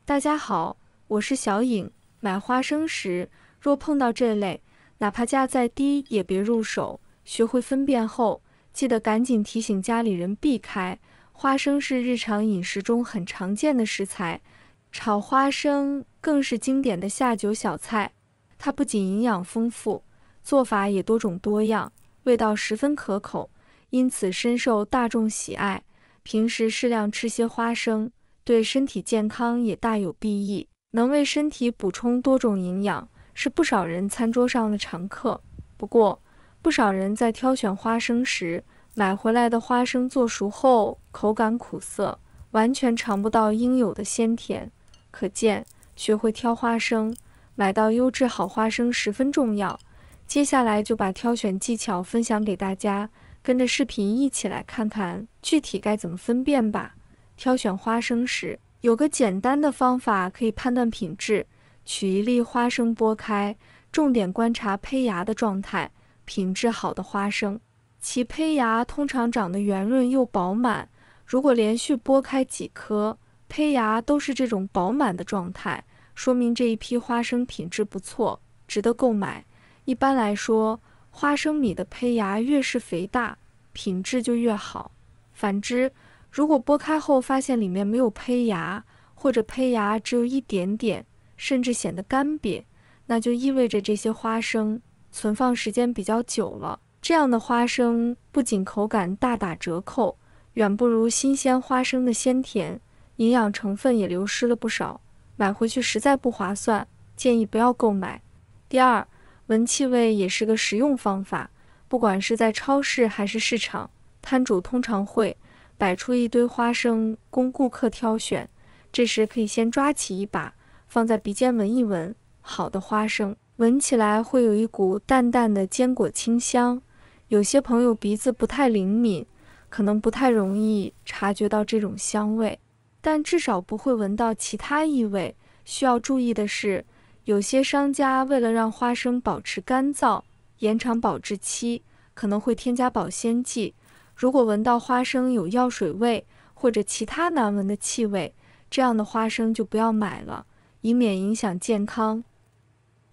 大家好，我是小颖。买花生时，若碰到这类，哪怕价再低也别入手。学会分辨后，记得赶紧提醒家里人避开。花生是日常饮食中很常见的食材，炒花生更是经典的下酒小菜。它不仅营养丰富，做法也多种多样，味道十分可口，因此深受大众喜爱。平时适量吃些花生，对身体健康也大有裨益，能为身体补充多种营养，是不少人餐桌上的常客。不过，不少人在挑选花生时，买回来的花生做熟后口感苦涩，完全尝不到应有的鲜甜。可见，学会挑花生，买到优质好花生十分重要。接下来就把挑选技巧分享给大家，跟着视频一起来看看具体该怎么分辨吧。挑选花生时，有个简单的方法可以判断品质。取一粒花生剥开，重点观察胚芽的状态。品质好的花生，其胚芽通常长得圆润又饱满。如果连续剥开几颗，胚芽都是这种饱满的状态，说明这一批花生品质不错，值得购买。一般来说，花生米的胚芽越是肥大，品质就越好。反之，如果剥开后发现里面没有胚芽，或者胚芽只有一点点，甚至显得干瘪，那就意味着这些花生存放时间比较久了。这样的花生不仅口感大打折扣，远不如新鲜花生的鲜甜，营养成分也流失了不少，买回去实在不划算，建议不要购买。第二，闻气味也是个实用方法。不管是在超市还是市场，摊主通常会摆出一堆花生供顾客挑选，这时可以先抓起一把，放在鼻尖闻一闻。好的花生闻起来会有一股淡淡的坚果清香，有些朋友鼻子不太灵敏，可能不太容易察觉到这种香味，但至少不会闻到其他异味。需要注意的是，有些商家为了让花生保持干燥，延长保质期，可能会添加保鲜剂。如果闻到花生有药水味或者其他难闻的气味，这样的花生就不要买了，以免影响健康。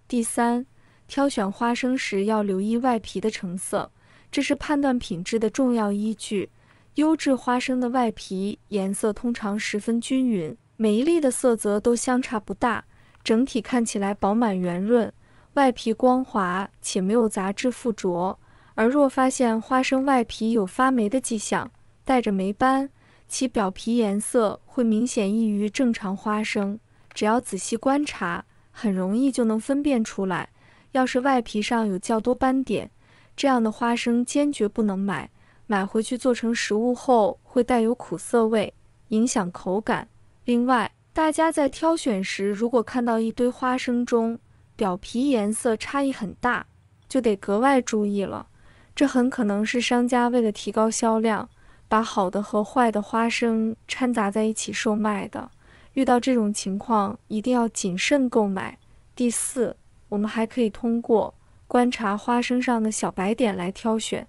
第三，挑选花生时要留意外皮的成色，这是判断品质的重要依据。优质花生的外皮颜色通常十分均匀，每一粒的色泽都相差不大，整体看起来饱满圆润，外皮光滑且没有杂质附着。而若发现花生外皮有发霉的迹象，带着霉斑，其表皮颜色会明显异于正常花生，只要仔细观察，很容易就能分辨出来。要是外皮上有较多斑点，这样的花生坚决不能买，买回去做成食物后会带有苦涩味，影响口感。另外，大家在挑选时，如果看到一堆花生中表皮颜色差异很大，就得格外注意了。这很可能是商家为了提高销量，把好的和坏的花生掺杂在一起售卖的。遇到这种情况，一定要谨慎购买。第四，我们还可以通过观察花生上的小白点来挑选。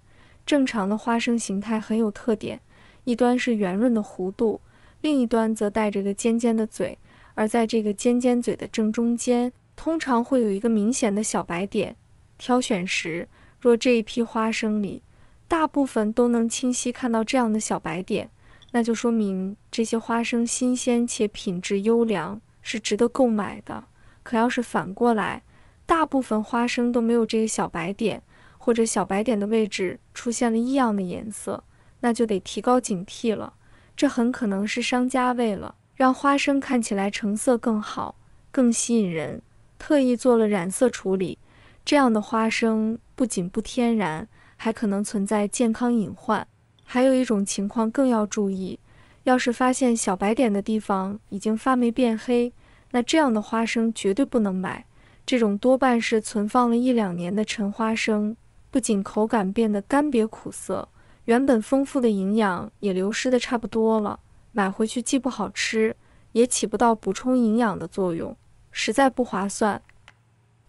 正常的花生形态很有特点，一端是圆润的弧度，另一端则带着个尖尖的嘴，而在这个尖尖嘴的正中间，通常会有一个明显的小白点。挑选时，若这一批花生里大部分都能清晰看到这样的小白点，那就说明这些花生新鲜且品质优良，是值得购买的。可要是反过来，大部分花生都没有这个小白点，或者小白点的位置出现了异样的颜色，那就得提高警惕了。这很可能是商家为了让花生看起来成色更好、更吸引人，特意做了染色处理。这样的花生不仅不天然，还可能存在健康隐患。还有一种情况更要注意，要是发现小白点的地方已经发霉变黑，那这样的花生绝对不能买。这种多半是存放了1-2年的陈花生，不仅口感变得干瘪苦涩，原本丰富的营养也流失的差不多了，买回去既不好吃，也起不到补充营养的作用，实在不划算。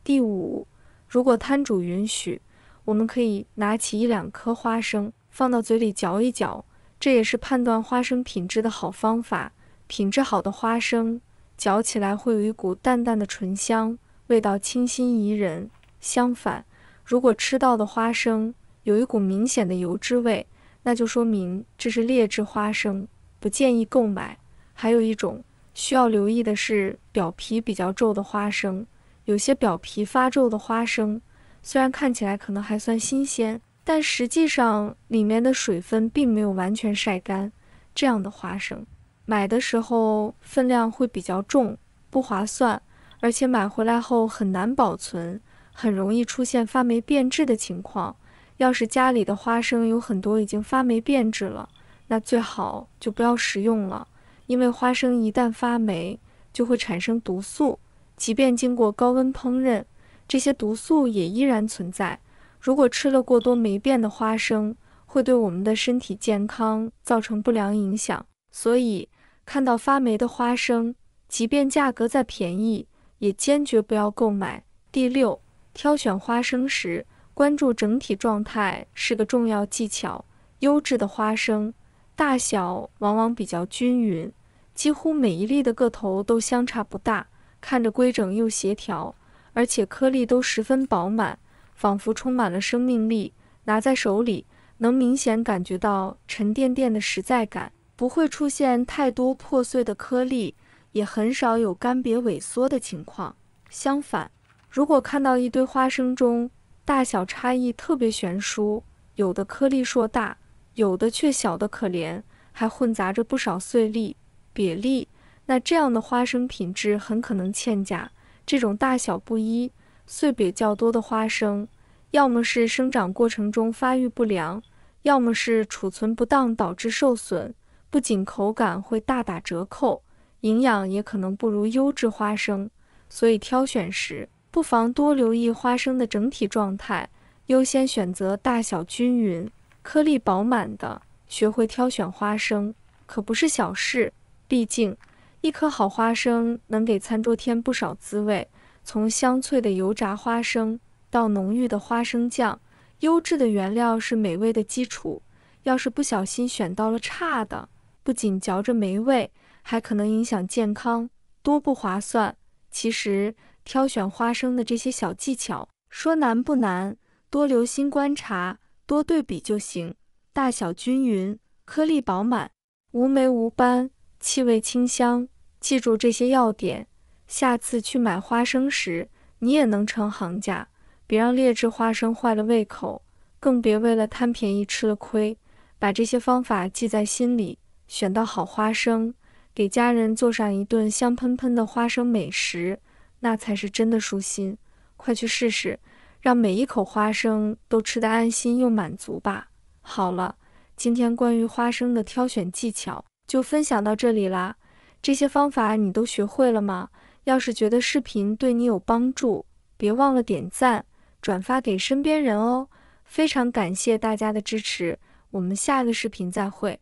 第五，如果摊主允许，我们可以拿起1-2颗花生，放到嘴里嚼一嚼，这也是判断花生品质的好方法。品质好的花生嚼起来会有一股淡淡的醇香，味道清新宜人。相反，如果吃到的花生有一股明显的油脂味，那就说明这是劣质花生，不建议购买。还有一种需要留意的是表皮比较皱的花生，有些表皮发皱的花生，虽然看起来可能还算新鲜，但实际上里面的水分并没有完全晒干，这样的花生买的时候分量会比较重，不划算，而且买回来后很难保存，很容易出现发霉变质的情况。要是家里的花生有很多已经发霉变质了，那最好就不要食用了，因为花生一旦发霉就会产生毒素，即便经过高温烹饪，这些毒素也依然存在。如果吃了过多霉变的花生，会对我们的身体健康造成不良影响。所以看到发霉的花生，即便价格再便宜，也坚决不要购买。第六，挑选花生时关注整体状态是个重要技巧。优质的花生大小往往比较均匀，几乎每一粒的个头都相差不大，看着规整又协调，而且颗粒都十分饱满，仿佛充满了生命力，拿在手里能明显感觉到沉甸甸的实在感，不会出现太多破碎的颗粒，也很少有干瘪萎缩的情况。相反，如果看到一堆花生中大小差异特别悬殊，有的颗粒硕大，有的却小得可怜，还混杂着不少碎粒、瘪粒，那这样的花生品质很可能欠佳。这种大小不一、碎瘪较多的花生，要么是生长过程中发育不良，要么是储存不当导致受损，不仅口感会大打折扣，营养也可能不如优质花生。所以挑选时不妨多留意花生的整体状态，优先选择大小均匀、颗粒饱满的。学会挑选花生可不是小事，毕竟一颗好花生能给餐桌添不少滋味，从香脆的油炸花生到浓郁的花生酱，优质的原料是美味的基础。要是不小心选到了差的，不仅嚼着没味，还可能影响健康，多不划算。其实挑选花生的这些小技巧，说难不难，多留心观察，多对比就行。大小均匀，颗粒饱满，无霉无斑，气味清香，记住这些要点，下次去买花生时，你也能成行家。别让劣质花生坏了胃口，更别为了贪便宜吃了亏。把这些方法记在心里，选到好花生，给家人做上一顿香喷喷的花生美食，那才是真的舒心。快去试试，让每一口花生都吃得安心又满足吧。好了，今天关于花生的挑选技巧就分享到这里啦。这些方法你都学会了吗？要是觉得视频对你有帮助，别忘了点赞、转发给身边人哦。非常感谢大家的支持，我们下个视频再会。